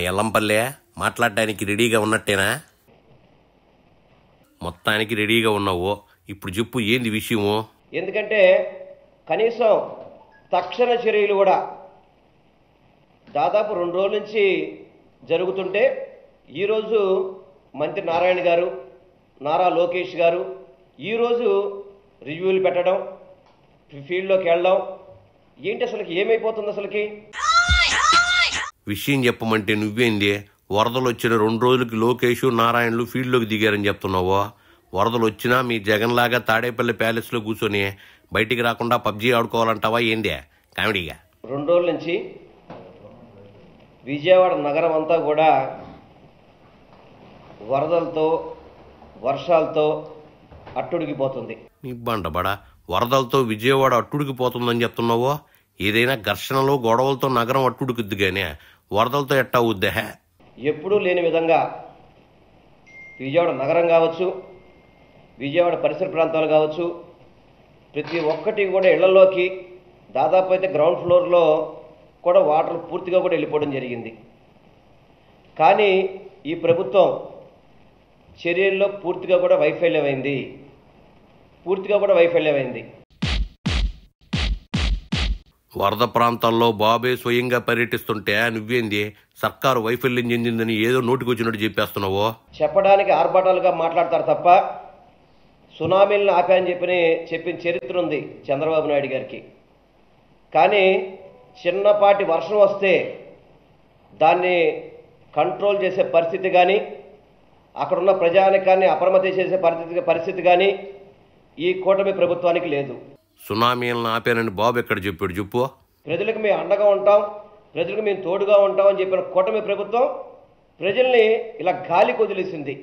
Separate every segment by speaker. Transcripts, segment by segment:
Speaker 1: ఎల్లంపల్లె మాట్లాడడానికి రెడీగా ఉన్నట్టేనా? మొత్తానికి రెడీగా ఉన్నావు. ఇప్పుడు చెప్పు, ఏంది విషయము?
Speaker 2: ఎందుకంటే కనీసం తక్షణ చర్యలు కూడా దాదాపు 2 రోజుల నుంచి జరుగుతుంటే ఈరోజు మంత్రి నారాయణ గారు, నారా లోకేష్ గారు ఈరోజు రివ్యూలు పెట్టడం, ఫీల్డ్లోకి వెళ్ళడం, ఏంటి అసలుకి ఏమైపోతుంది అసలుకి?
Speaker 1: విషయం చెప్పమంటే నువ్వేంది? వరదలు వచ్చిన 2 రోజులకి లోకేష్ నారాయణలు ఫీల్డ్లోకి దిగారని చెప్తున్నావు. వరదలు వచ్చినా మీ జగన్లాగా తాడేపల్లి ప్యాలెస్లో కూర్చొని బయటికి రాకుండా పబ్జీ ఆడుకోవాలంటావా ఏందే కామెడీగా?
Speaker 2: 2 రోజుల నుంచి విజయవాడ నగరం అంతా కూడా వరదలతో వర్షాలతో అట్టుడికిపోతుంది.
Speaker 1: నీ బండబడా, వరదలతో విజయవాడ అట్టుడికిపోతుందని చెప్తున్నావు. ఏదైనా ఘర్షణలో గొడవలతో నగరం అట్టుడికిద్దు గానే వరదలతో ఎట్టా అవుద్దే?
Speaker 2: ఎప్పుడూ లేని విధంగా విజయవాడ నగరం కావచ్చు, విజయవాడ పరిసర ప్రాంతాలు కావచ్చు, ప్రతి ఒక్కటి కూడా ఇళ్లలోకి దాదాపు అయితే గ్రౌండ్ ఫ్లోర్లో కూడా వాటర్ పూర్తిగా కూడా వెళ్ళిపోవడం జరిగింది. కానీ ఈ ప్రభుత్వం చర్యల్లో పూర్తిగా కూడా వైఫల్యమైంది.
Speaker 1: వరద ప్రాంతాల్లో బాబే స్వయంగా పర్యటిస్తుంటే నువ్వేంది సర్కారు వైఫల్యం చెందిందని ఏదో నోటికొచ్చినట్టు చెప్పేస్తున్నావు?
Speaker 2: చెప్పడానికి ఆర్భాటాలుగా మాట్లాడతారు తప్ప సునామీలను ఆపాయని చెప్పిన చరిత్ర ఉంది చంద్రబాబు నాయుడు గారికి. కానీ చిన్నపాటి వర్షం వస్తే దాన్ని కంట్రోల్ చేసే పరిస్థితి కానీ, అక్కడున్న ప్రజానికాన్ని అప్రమత్తం చేసే పరిస్థితి కానీ ఈ కూటమి ప్రభుత్వానికి లేదు.
Speaker 1: సునామీలను ఆపానని బాబు ఎక్కడ చెప్పాడు చెప్పు?
Speaker 2: ప్రజలకు మేము అండగా ఉంటాం, ప్రజలకు మేము తోడుగా ఉంటాం అని చెప్పిన కూటమి ప్రభుత్వం ప్రజల్ని ఇలా గాలికి వదిలేసింది.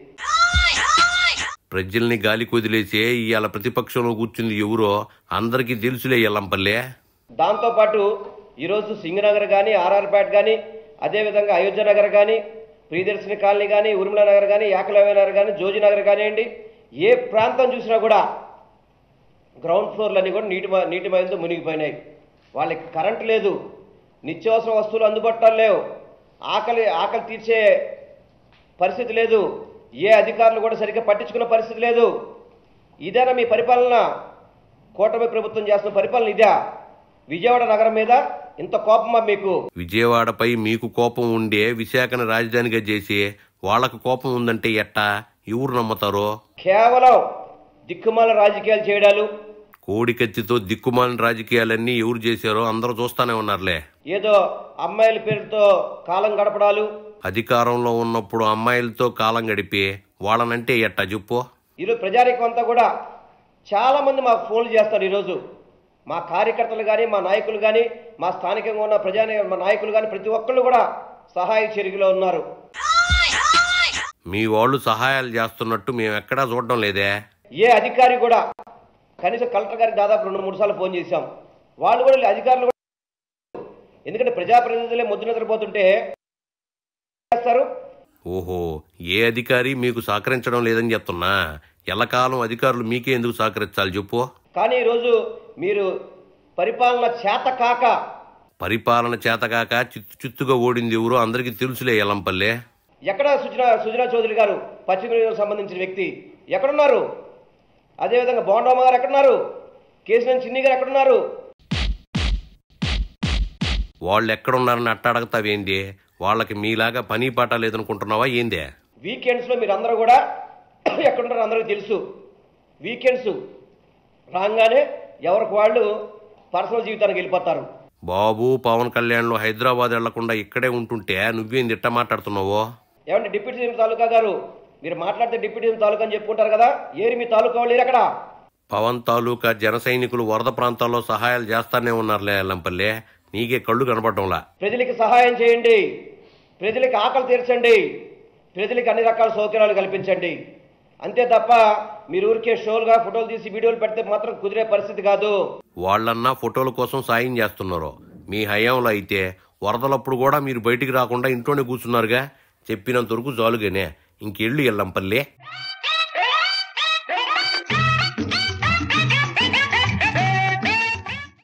Speaker 1: ప్రజల్ని గాలికి వదిలేసే ఇవాళ ప్రతిపక్షంలో కూర్చుంది ఎవరో అందరికీ తెలుసులే ఎల్లంపల్లె.
Speaker 2: దాంతోపాటు ఈరోజు సింగనగర్ కానీ, ఆర్ఆర్పేట కానీ, అదేవిధంగా అయోధ్య నగర్ కానీ, ప్రియదర్శిని కాలనీ కానీ, ఉర్మిళ నగర్ కానీ, యాకలవ్య నగర్ కానీ, జోజి నగర్ కానివ్వండి, ఏ ప్రాంతం చూసినా కూడా గ్రౌండ్ ఫ్లోర్లన్నీ కూడా నీటి మయంతో మునిగిపోయినాయి. వాళ్ళకి కరెంటు లేదు, నిత్యావసర వస్తువులు అందుబాటులో లేవు, ఆకలి తీర్చే పరిస్థితి లేదు, ఏ అధికారులు కూడా సరిగ్గా పట్టించుకున్న పరిస్థితి లేదు. ఇదేనా మీ పరిపాలన? కూటమి ప్రభుత్వం చేస్తున్న పరిపాలన ఇదా? విజయవాడ నగరం మీద ఇంత కోపమా మీకు?
Speaker 1: విజయవాడపై మీకు కోపం ఉండే విశాఖను రాజధానిగా చేసి వాళ్ళకు కోపం ఉందంటే ఎట్టా? ఎవరు నమ్ముతారో?
Speaker 2: కేవలం దిక్కుమాల రాజకీయాలు చేయడాలు,
Speaker 1: కోడికత్తితో దిక్కుమాలిన రాజకీయాలన్నీ ఎవరు చేశారో అందరూ చూస్తానే ఉన్నారులే.
Speaker 2: ఏదో అమ్మాయిల పేరుతో కాలం గడపడాలు,
Speaker 1: అధికారంలో ఉన్నప్పుడు అమ్మాయిలతో కాలం గడిపి వాళ్ళనంటే ఎట్టా చెప్పు?
Speaker 2: ఈరోజు ప్రజానీకం అంతా కూడా చాలా మంది మాకు ఫోన్లు చేస్తారు. ఈరోజు మా కార్యకర్తలు కానీ, మా నాయకులు కానీ, మా స్థానికంగా ఉన్న మా నాయకులు కానీ ప్రతి ఒక్కళ్ళు కూడా సహాయ చర్యలో ఉన్నారు.
Speaker 1: మీ వాళ్ళు సహాయాలు చేస్తున్నట్టు మేము ఎక్కడా చూడడం లేదే.
Speaker 2: ఏ అధికారి కూడా, కనీసం కలెక్టర్ గారికి దాదాపు 2-3 సార్లు ఫోన్ చేశాం, వాళ్ళు కూడా అధికారులు కూడా, ఎందుకంటే ప్రజాప్రతినిధులే ముద్దు నిద్రపోతుంటే చేస్తారు.
Speaker 1: ఓహో, ఏ అధికారి మీకు సహకరించడం లేదని చెప్తున్నా? ఎల్లకాలం అధికారులు మీకే ఎందుకు సహకరించాలి చెప్పు?
Speaker 2: కానీ ఈరోజు మీరు పరిపాలన చేతకాక చిత్తుగా ఓడింది ఎవరో అందరికీ తెలుసులే ఎల్లంపల్లె. ఎక్కడ సుజనా చౌదరి గారు, పశ్చిమ నియోజకవర్గానికి సంబంధించిన వ్యక్తి ఎక్కడున్నారు? అదేవిధంగా బోండమ్మ గారు ఎక్కడున్నారు? కేసీఆర్ చిన్ని గారు ఎక్కడున్నారు?
Speaker 1: వాళ్ళు ఎక్కడున్నారని అట్టాడగతావేంది? వాళ్ళకి మీలాగా పని పాట లేదనుకుంటున్నావా ఏందే?
Speaker 2: వీకెండ్స్లో మీరు అందరూ కూడా ఎక్కడున్నారో అందరికీ తెలుసు. వీకెండ్స్ రాగానే ఎవరికి వాళ్ళు పర్సనల్ జీవితానికి వెళ్ళిపోతారు.
Speaker 1: బాబు పవన్ కళ్యాణ్లో హైదరాబాద్ వెళ్లకుండా ఇక్కడే ఉంటుంటే నువ్వేంది ఇట్ట మాట్లాడుతున్నావు?
Speaker 2: ఏమంటే డిప్యూటీ సీఎం తాలూకా గారు, మీరు మాట్లాడితే డిప్యూటీ సీఎం తాలూకా అని చెప్పుకుంటారు కదా, ఏరి మీ తాలూకా వాళ్ళు ఎక్కడ?
Speaker 1: పవన్ తాలూకా జన సైనికులు వరద ప్రాంతాల్లో సహాయాలు చేస్తానే ఉన్నారులే ఎల్లంపల్లె, నీకే కళ్ళు కనపడటంలా.
Speaker 2: ప్రజలకి సహాయం చేయండి, ప్రజలకి ఆకలి తీర్చండి, ప్రజలకి అన్ని రకాల సౌకర్యాలు కల్పించండి. అంతే తప్ప మీరు ఊరికే షోలుగా ఫోటోలు తీసి వీడియోలు పెడితే మాత్రం కుదిరే పరిస్థితి కాదు.
Speaker 1: వాళ్ళన్నా ఫోటోల కోసం సాయం చేస్తున్నారు. మీ హయాంలో అయితే వరదలప్పుడు కూడా మీరు బయటికి రాకుండా ఇంట్లోనే కూర్చున్నారుగా. చెప్పినంత వరకు చాలుగానే, ఇంకెళ్ళు ఎల్లంపల్లె.